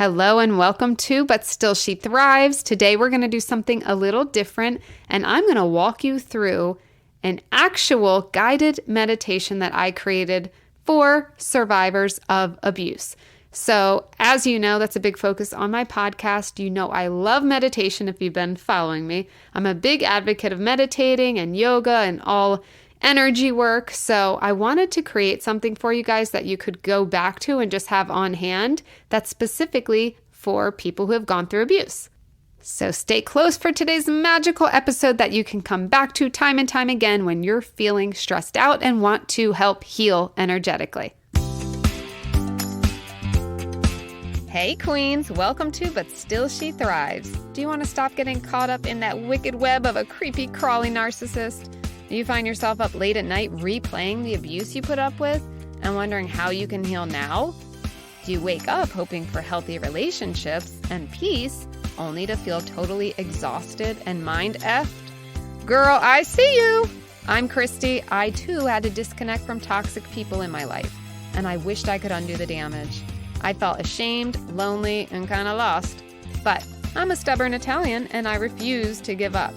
Hello and welcome to But Still She Thrives. Today we're going to do something a little different, and I'm going to walk you through an actual guided meditation that I created for survivors of abuse. So as you know, that's a big focus on my podcast. You know I love meditation if you've been following me. I'm a big advocate of meditating and yoga and all energy work. So I wanted to create something for you guys that you could go back to and just have on hand that's specifically for people who have gone through abuse. So stay close for today's magical episode that you can come back to time and time again when you're feeling stressed out and want to help heal energetically. Hey queens, welcome to But Still She Thrives. Do you want to stop getting caught up in that wicked web of a creepy, crawly narcissist? Do you find yourself up late at night replaying the abuse you put up with and wondering how you can heal now? Do you wake up hoping for healthy relationships and peace only to feel totally exhausted and mind effed? Girl, I see you! I'm Christie. I too had to disconnect from toxic people in my life, and I wished I could undo the damage. I felt ashamed, lonely, and kind of lost. But I'm a stubborn Italian, and I refused to give up.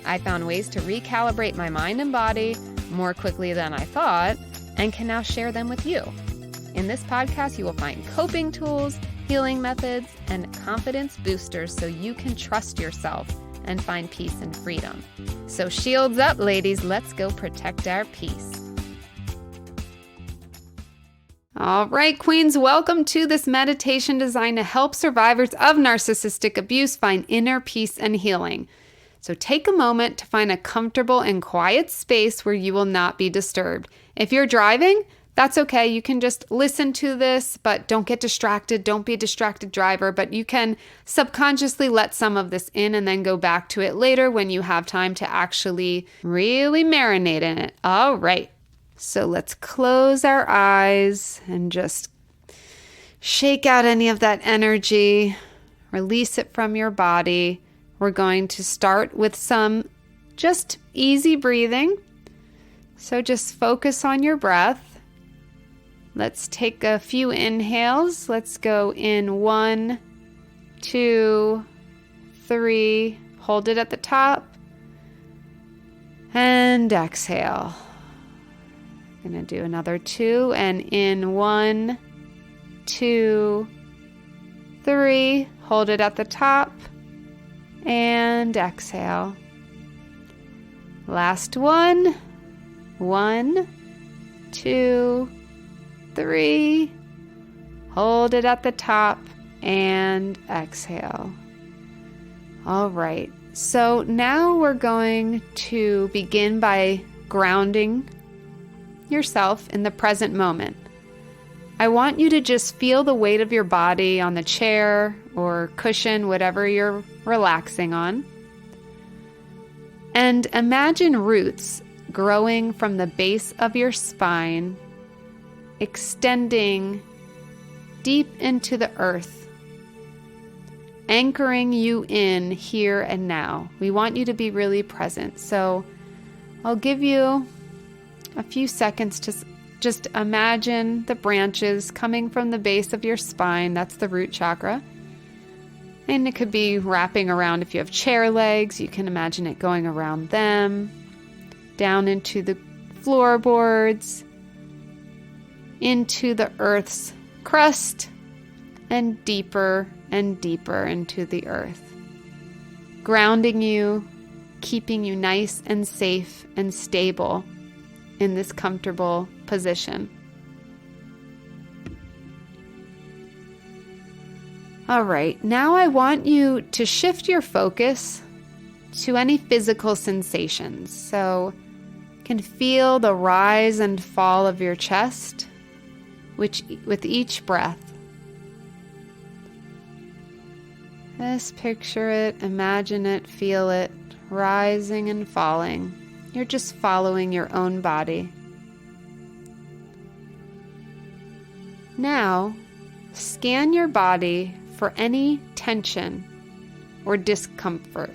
I found ways to recalibrate my mind and body more quickly than I thought, and can now share them with you. In this podcast, you will find coping tools, healing methods, and confidence boosters so you can trust yourself and find peace and freedom. So shields up, ladies. Let's go protect our peace. All right, queens, welcome to this meditation designed to help survivors of narcissistic abuse find inner peace and healing. So take a moment to find a comfortable and quiet space where you will not be disturbed. If you're driving, that's okay. You can just listen to this, but don't get distracted. Don't be a distracted driver, but you can subconsciously let some of this in and then go back to it later when you have time to actually really marinate in it. All right. So let's close our eyes and just shake out any of that energy, release it from your body. We're going to start with some just easy breathing. So just focus on your breath. Let's take a few inhales. Let's go in 1, 2, 3. Hold it at the top. And exhale. I'm going to do another 2. And in 1, 2, 3. Hold it at the top. And exhale. Last one. 1, 2, 3. Hold it at the top and exhale. All right. So now we're going to begin by grounding yourself in the present moment. I want you to just feel the weight of your body on the chair or cushion, whatever you're relaxing on. And imagine roots growing from the base of your spine, extending deep into the earth, anchoring you in here and now. We want you to be really present. So I'll give you a few seconds to just imagine the branches coming from the base of your spine. That's the root chakra. And it could be wrapping around, if you have chair legs, you can imagine it going around them, down into the floorboards, into the earth's crust, and deeper into the earth. Grounding you, keeping you nice and safe and stable in this comfortable position. All right, now I want you to shift your focus to any physical sensations. So you can feel the rise and fall of your chest with each breath. Just picture it, imagine it, feel it, rising and falling. You're just following your own body. Now, scan your body for any tension or discomfort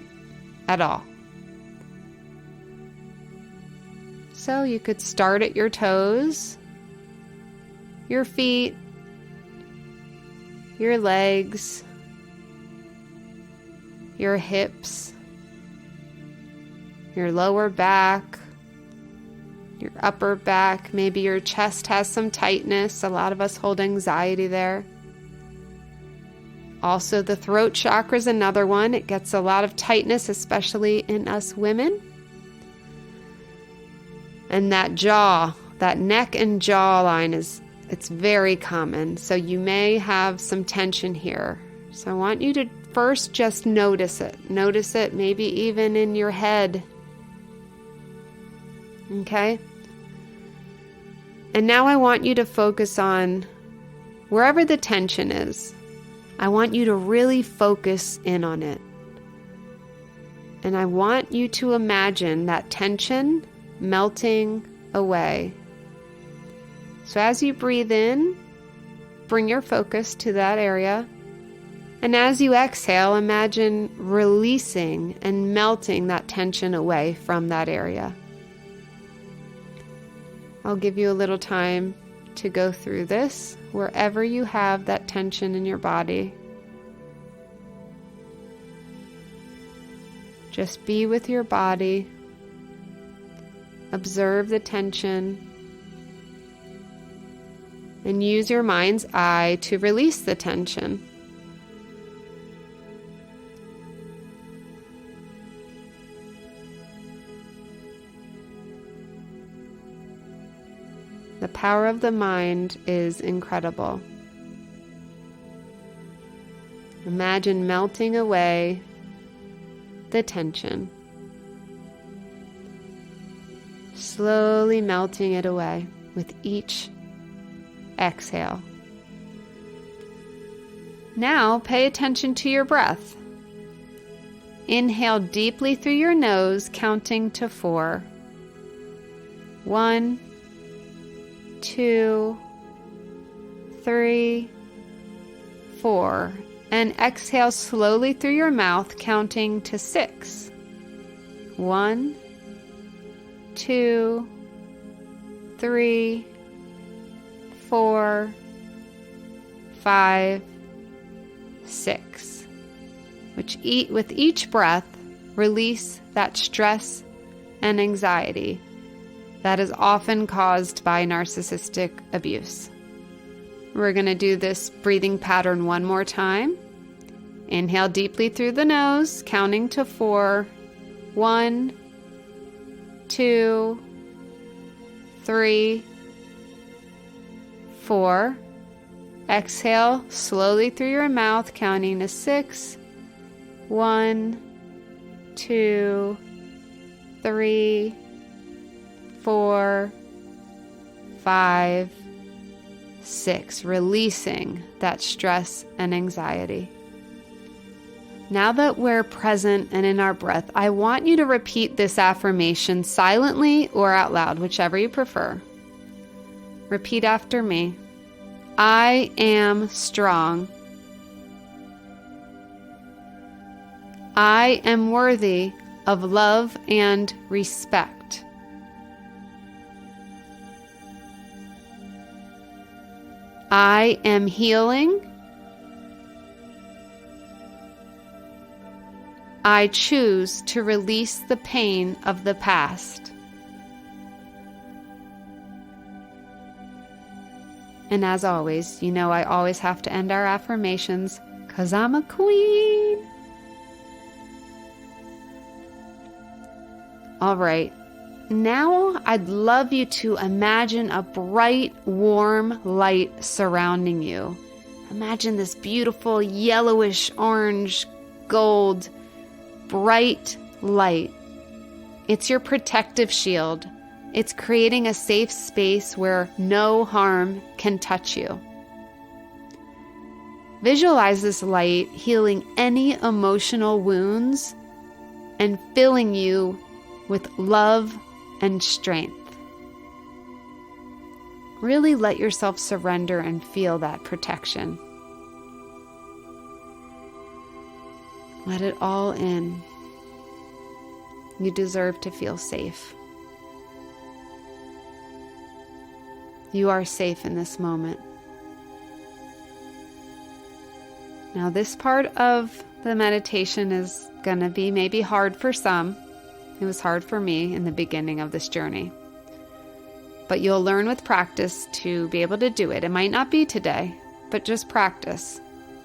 at all. So you could start at your toes, your feet, your legs, your hips, your lower back, your upper back. Maybe your chest has some tightness. A lot of us hold anxiety there. Also, the throat chakra is another one. It gets a lot of tightness, especially in us women. And that jaw, that neck and jaw line it's very common. So you may have some tension here. So I want you to first just notice it. Notice it maybe even in your head. Okay? And now I want you to focus on wherever the tension is. I want you to really focus in on it. And I want you to imagine that tension melting away. So as you breathe in, bring your focus to that area. And as you exhale, imagine releasing and melting that tension away from that area. I'll give you a little time to go through this wherever you have that tension in your body. Just be with your body. Observe the tension. And use your mind's eye to release the tension. The power of the mind is incredible. Imagine melting away the tension. Slowly melting it away with each exhale. Now pay attention to your breath. Inhale deeply through your nose, counting to 4. 1, 2, 3, 4. And exhale slowly through your mouth, counting to 6. 1, 2, 3, 4, 5, 6. With each breath, release that stress and anxiety that is often caused by narcissistic abuse. We're going to do this breathing pattern one more time. Inhale deeply through the nose, counting to 4. 1, 2, 3, 4. Exhale slowly through your mouth, counting to 6. 1, 2, 3, 4, 5, 6. Releasing that stress and anxiety. Now that we're present and in our breath, I want you to repeat this affirmation silently or out loud, whichever you prefer. Repeat after me. I am strong. I am worthy of love and respect. I am healing. I choose to release the pain of the past. And as always, you know I always have to end our affirmations because I'm a queen. All right. Now I'd love you to imagine a bright, warm light surrounding you. Imagine this beautiful yellowish, orange, gold, bright light. It's your protective shield. It's creating a safe space where no harm can touch you. Visualize this light healing any emotional wounds and filling you with love and strength. Really let yourself surrender and feel that protection. Let it all in. You deserve to feel safe. You are safe in this moment. Now, this part of the meditation is going to be maybe hard for some. It was hard for me in the beginning of this journey. But you'll learn with practice to be able to do it. It might not be today, but just practice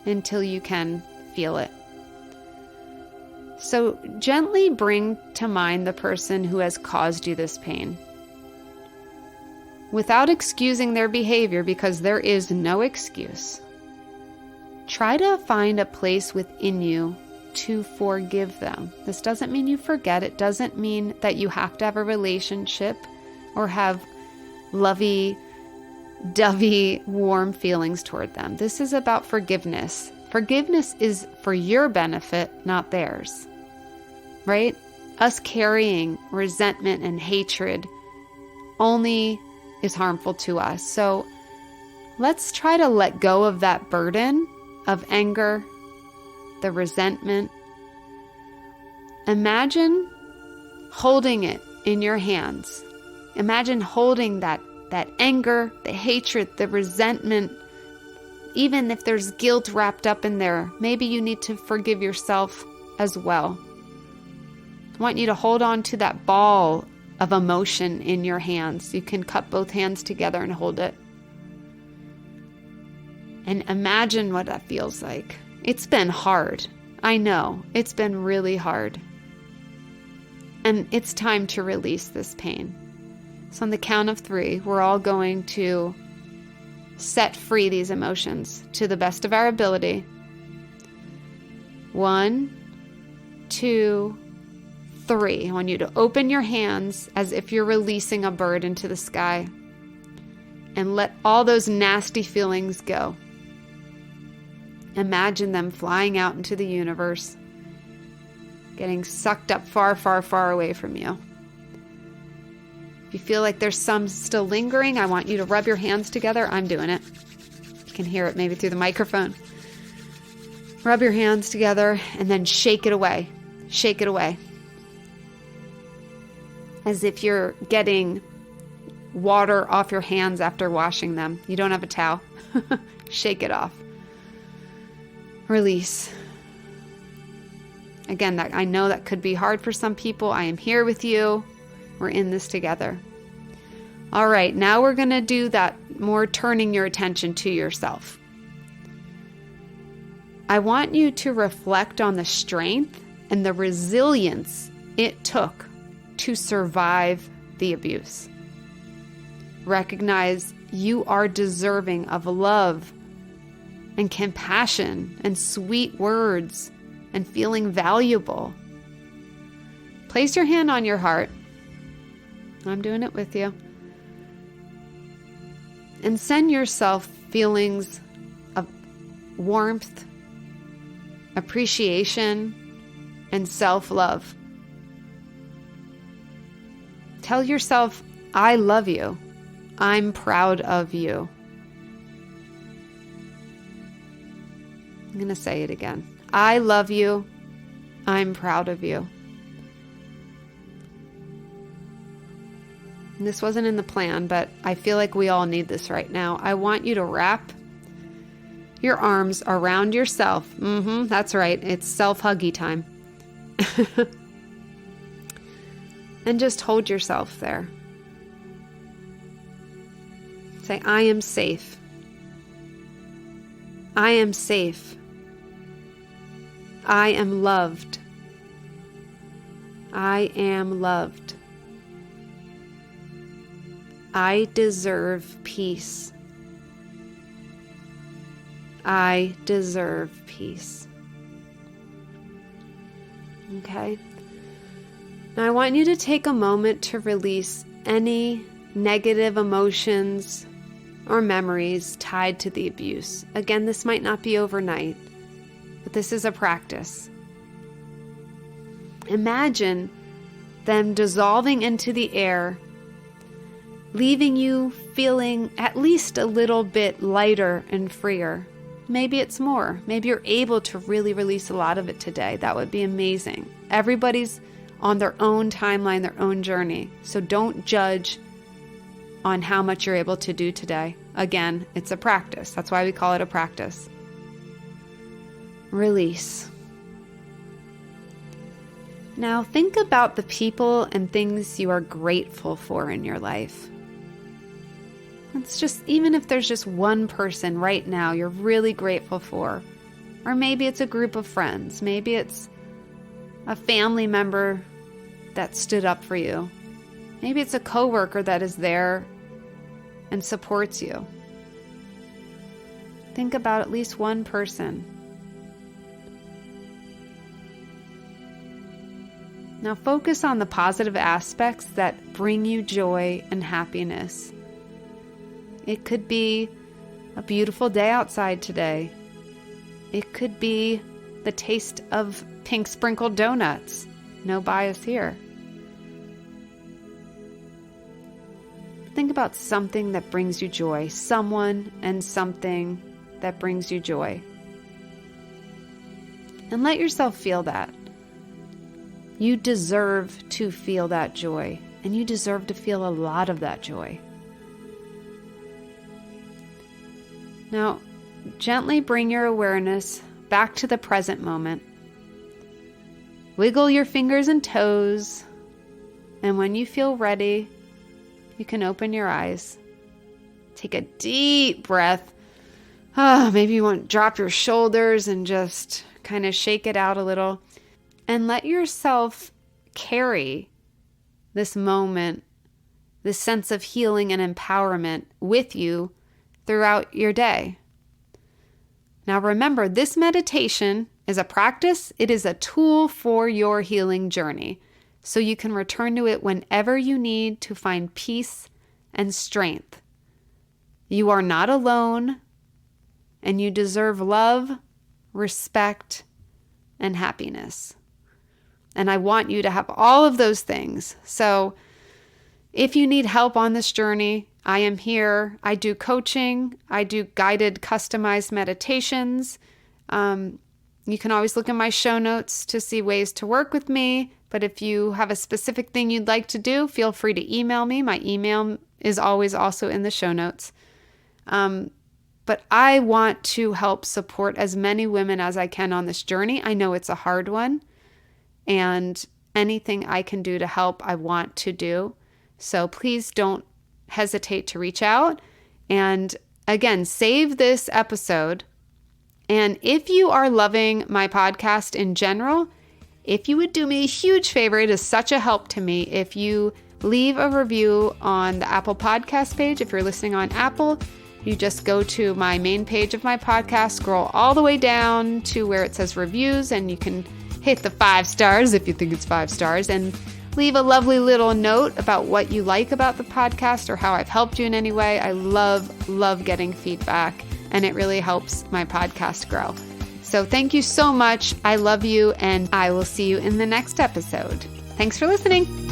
until you can feel it. So gently bring to mind the person who has caused you this pain. Without excusing their behavior, because there is no excuse. Try to find a place within you to forgive them. This doesn't mean you forget. It doesn't mean that you have to have a relationship or have lovey-dovey, warm feelings toward them. This is about forgiveness. Forgiveness is for your benefit, not theirs. Right? Us carrying resentment and hatred only is harmful to us. So let's try to let go of that burden of anger, the resentment. Imagine holding it in your hands. Imagine holding that anger, the hatred, the resentment. Even if there's guilt wrapped up in there, maybe you need to forgive yourself as well. I want you to hold on to that ball of emotion in your hands. You can cup both hands together and hold it. And imagine what that feels like. It's been hard. I know. It's been really hard. And it's time to release this pain. So on the count of 3, we're all going to set free these emotions to the best of our ability. 1, 2, 3. I want you to open your hands as if you're releasing a bird into the sky. And let all those nasty feelings go. Imagine them flying out into the universe, getting sucked up far, far, far away from you. If you feel like there's some still lingering, I want you to rub your hands together. I'm doing it. You can hear it maybe through the microphone. Rub your hands together and then shake it away. Shake it away. As if you're getting water off your hands after washing them. You don't have a towel. Shake it off. Release. Again, I know that could be hard for some people. I am here with you. We're in this together. All right, now we're going to do that more turning your attention to yourself. I want you to reflect on the strength and the resilience it took to survive the abuse. Recognize you are deserving of love and compassion and sweet words and feeling valuable. Place your hand on your heart. I'm doing it with you. And send yourself feelings of warmth, appreciation, and self-love. Tell yourself, I love you. I'm proud of you. I'm going to say it again. I love you. I'm proud of you. And this wasn't in the plan, but I feel like we all need this right now. I want you to wrap your arms around yourself. That's right. It's self-huggy time. And just hold yourself there. Say, I am safe. I am safe. I am loved. I am loved. I deserve peace. I deserve peace. Okay? Now I want you to take a moment to release any negative emotions or memories tied to the abuse. Again, this might not be overnight, but this is a practice. Imagine them dissolving into the air, leaving you feeling at least a little bit lighter and freer. Maybe it's more. Maybe you're able to really release a lot of it today. That would be amazing. Everybody's on their own timeline, their own journey. So don't judge on how much you're able to do today. Again, it's a practice. That's why we call it a practice. release. Now think about the people and things you are grateful for in your life. It's just, even if there's just one person right now you're really grateful for, or maybe it's a group of friends, maybe it's a family member that stood up for you, maybe it's a coworker that is there and supports you. Think about at least one person. Now focus on the positive aspects that bring you joy and happiness. It could be a beautiful day outside today. It could be the taste of pink sprinkled donuts. No bias here. Think about something that brings you joy, someone and something that brings you joy. And let yourself feel that. You deserve to feel that joy, and you deserve to feel a lot of that joy. Now, gently bring your awareness back to the present moment. Wiggle your fingers and toes, and when you feel ready, you can open your eyes. Take a deep breath. Maybe you want to drop your shoulders and just kind of shake it out a little. And let yourself carry this moment, this sense of healing and empowerment with you throughout your day. Now remember, this meditation is a practice. It is a tool for your healing journey. So you can return to it whenever you need to find peace and strength. You are not alone, and you deserve love, respect, and happiness. And I want you to have all of those things. So if you need help on this journey, I am here. I do coaching. I do guided, customized meditations. You can always look in my show notes to see ways to work with me. But if you have a specific thing you'd like to do, feel free to email me. My email is always also in the show notes. But I want to help support as many women as I can on this journey. I know it's a hard one. And anything I can do to help, I want to do. So please don't hesitate to reach out. And again, save this episode. And if you are loving my podcast in general, if you would do me a huge favor, it is such a help to me if you leave a review on the Apple Podcast page. If you're listening on Apple, you just go to my main page of my podcast, scroll all the way down to where it says reviews, and you can hit the 5 stars if you think it's 5 stars, and leave a lovely little note about what you like about the podcast or how I've helped you in any way. I love getting feedback, and it really helps my podcast grow. So thank you so much. I love you, and I will see you in the next episode. Thanks for listening.